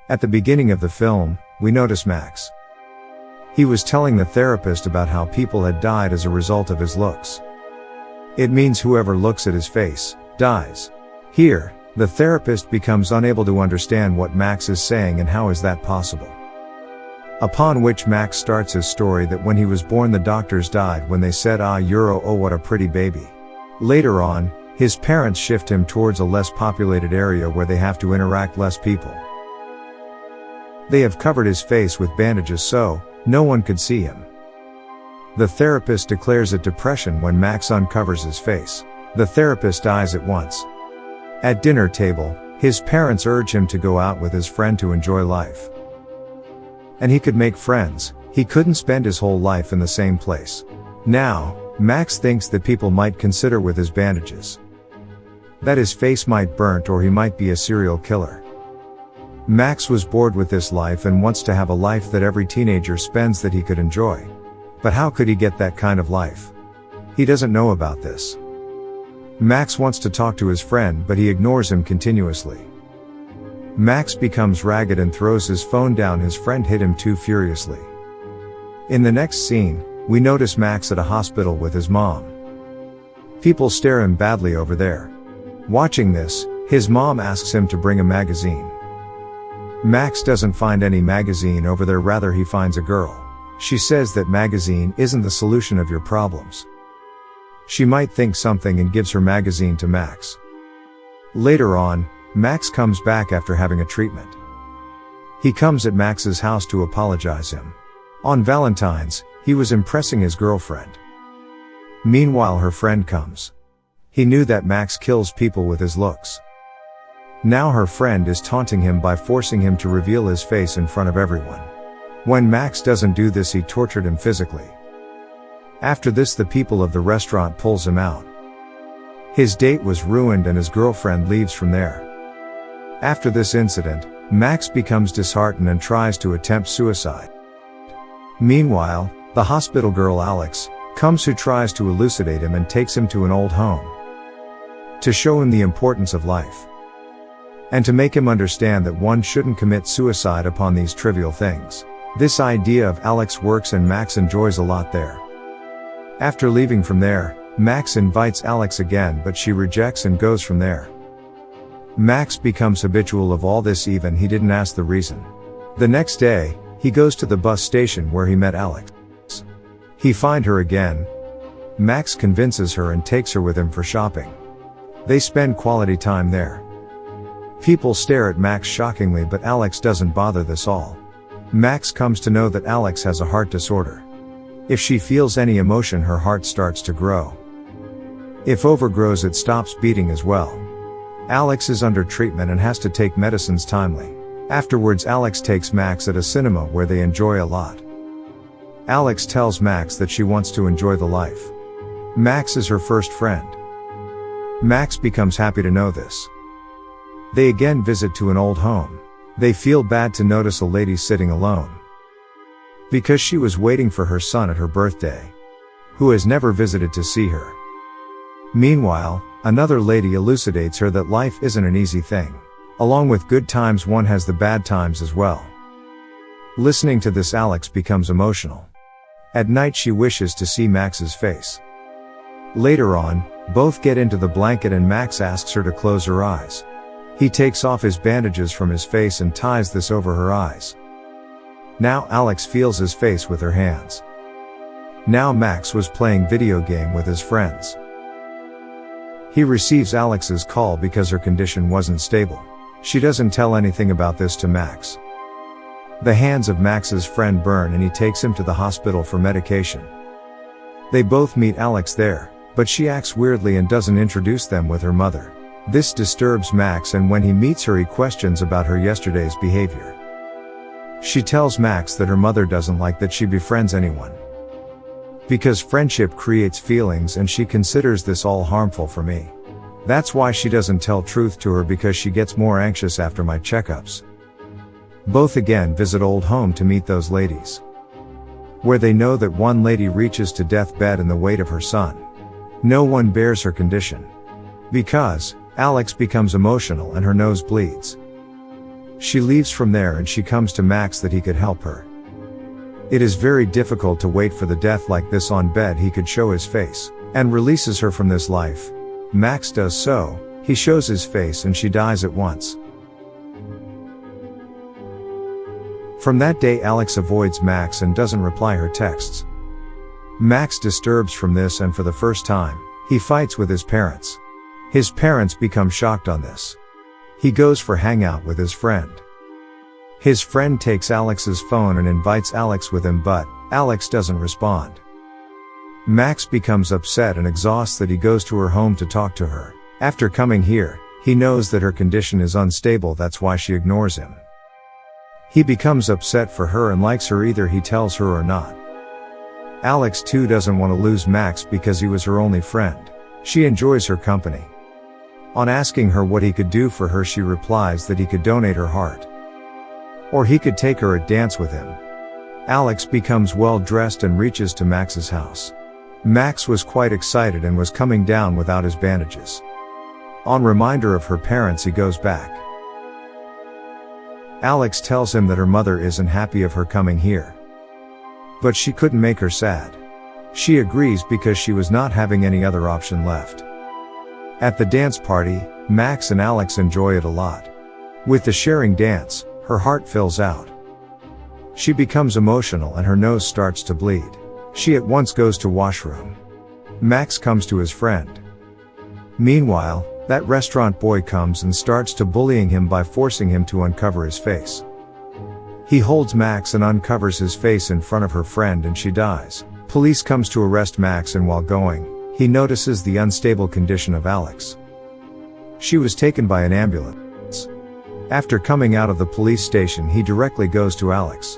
At the beginning of the film, we notice Max. He was telling the therapist about how people had died as a result of his looks. It means whoever looks at his face, dies. Here, the therapist becomes unable to understand what Max is saying and how is that possible. Upon which Max starts his story that when he was born the doctors died when they said oh what a pretty baby. Later on, his parents shift him towards a less populated area where they have to interact less people. They have covered his face with bandages so no one could see him. The therapist declares it depression when Max uncovers his face. The therapist dies at once. At dinner table, his parents urge him to go out with his friend to enjoy life. And he could make friends, he couldn't spend his whole life in the same place. Now, Max thinks that people might consider with his bandages that his face might burnt or he might be a serial killer. Max was bored with this life and wants to have a life that every teenager spends that he could enjoy. But how could he get that kind of life? He doesn't know about this. Max wants to talk to his friend but he ignores him continuously. Max becomes ragged and throws his phone down. His friend hit him too furiously. In the next scene, we notice Max at a hospital with his mom. People stare him badly over there. Watching this, his mom asks him to bring a magazine. Max doesn't find any magazine over there, rather he finds a girl. She says that magazine isn't the solution of your problems. She might think something and gives her magazine to Max. Later on, Max comes back after having a treatment. He comes at Max's house to apologize him. On Valentine's, he was impressing his girlfriend. Meanwhile her friend comes. He knew that Max kills people with his looks. Now her friend is taunting him by forcing him to reveal his face in front of everyone. When Max doesn't do this, he tortured him physically. After this, the people of the restaurant pulls him out. His date was ruined and his girlfriend leaves from there. After this incident, Max becomes disheartened and tries to attempt suicide. Meanwhile, the hospital girl Alex comes, who tries to elucidate him and takes him to an old home to show him the importance of life and to make him understand that one shouldn't commit suicide upon these trivial things. This idea of Alex works and Max enjoys a lot there. After leaving from there, Max invites Alex again but she rejects and goes from there. Max becomes habitual of all this, even he didn't ask the reason. The next day, he goes to the bus station where he met Alex. He finds her again. Max convinces her and takes her with him for shopping. They spend quality time there. People stare at Max shockingly, but Alex doesn't bother this all. Max comes to know that Alex has a heart disorder. If she feels any emotion, her heart starts to grow. If overgrows, it stops beating as well. Alex is under treatment and has to take medicines timely. Afterwards, Alex takes Max at a cinema where they enjoy a lot. Alex tells Max that she wants to enjoy the life. Max is her first friend. Max becomes happy to know this. They again visit to an old home. They feel bad to notice a lady sitting alone, because she was waiting for her son at her birthday, who has never visited to see her. Meanwhile, another lady elucidates her that life isn't an easy thing. Along with good times, one has the bad times as well. Listening to this, Alex becomes emotional. At night, she wishes to see Max's face. Later on, both get into the blanket and Max asks her to close her eyes. He takes off his bandages from his face and ties this over her eyes. Now Alex feels his face with her hands. Now Max was playing video game with his friends. He receives Alex's call because her condition wasn't stable. She doesn't tell anything about this to Max. The hands of Max's friend burn and he takes him to the hospital for medication. They both meet Alex there, but she acts weirdly and doesn't introduce them with her mother. This disturbs Max, and when he meets her, he questions about her yesterday's behavior. She tells Max that her mother doesn't like that she befriends anyone, because friendship creates feelings and she considers this all harmful for me. That's why she doesn't tell truth to her, because she gets more anxious after my checkups. Both again visit old home to meet those ladies, where they know that one lady reaches to deathbed in the weight of her son. No one bears her condition, because Alex becomes emotional and her nose bleeds. She leaves from there and she comes to Max that he could help her. It is very difficult to wait for the death like this on bed he could show his face, and releases her from this life. Max does so, he shows his face and she dies at once. From that day Alex avoids Max and doesn't reply her texts. Max disturbs from this and for the first time, he fights with his parents. His parents become shocked on this. He goes for hangout with his friend. His friend takes Alex's phone and invites Alex with him, but Alex doesn't respond. Max becomes upset and exhausted that he goes to her home to talk to her. After coming here, he knows that her condition is unstable, that's why she ignores him. He becomes upset for her and likes her either he tells her or not. Alex too doesn't want to lose Max because he was her only friend. She enjoys her company. On asking her what he could do for her, she replies that he could donate her heart. Or he could take her a dance with him. Alex becomes well dressed and reaches to Max's house. Max was quite excited and was coming down without his bandages. On reminder of her parents he goes back. Alex tells him that her mother isn't happy of her coming here. But she couldn't make her sad. She agrees because she was not having any other option left. At the dance party, Max and Alex enjoy it a lot. With the sharing dance, her heart fills out. She becomes emotional and her nose starts to bleed. She at once goes to washroom. Max comes to his friend. Meanwhile, that restaurant boy comes and starts to bullying him by forcing him to uncover his face. He holds Max and uncovers his face in front of her friend and she dies. Police comes to arrest Max and while going, he notices the unstable condition of Alex. She was taken by an ambulance. After coming out of the police station he directly goes to Alex.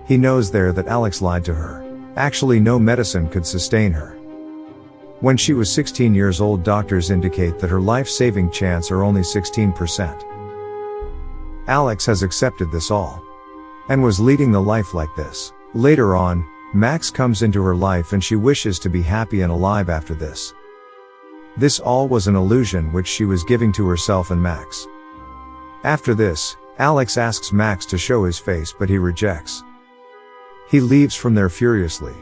He knows there that Alex lied to her. Actually no medicine could sustain her. When she was 16 years old, doctors indicate that her life-saving chance are only 16%. Alex has accepted this all. And was leading the life like this. Later on, Max comes into her life and she wishes to be happy and alive after this. This all was an illusion which she was giving to herself and Max. After this, Alex asks Max to show his face but he rejects. He leaves from there furiously.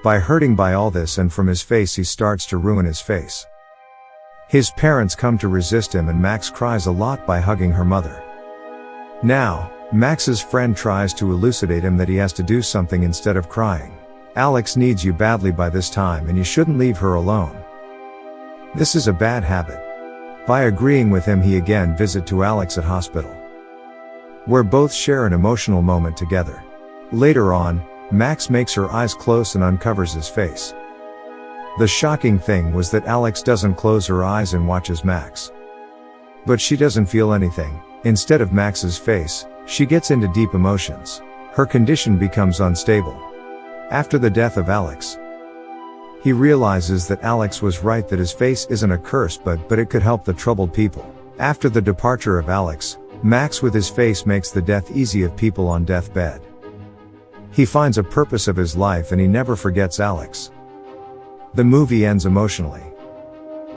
By hurting by all this and from his face he starts to ruin his face. His parents come to resist him and Max cries a lot by hugging her mother. Now, Max's friend tries to elucidate him that he has to do something instead of crying. Alex needs you badly by this time and you shouldn't leave her alone. This is a bad habit. By agreeing with him he again visit to Alex at hospital. Where both share an emotional moment together. Later on, Max makes her eyes close and uncovers his face. The shocking thing was that Alex doesn't close her eyes and watches Max. But she doesn't feel anything. Instead of Max's face, she gets into deep emotions. Her condition becomes unstable. After the death of Alex, he realizes that Alex was right, that his face isn't a curse but it could help the troubled people. After the departure of Alex, Max with his face makes the death easy of people on deathbed. He finds a purpose of his life and he never forgets Alex. The movie ends emotionally.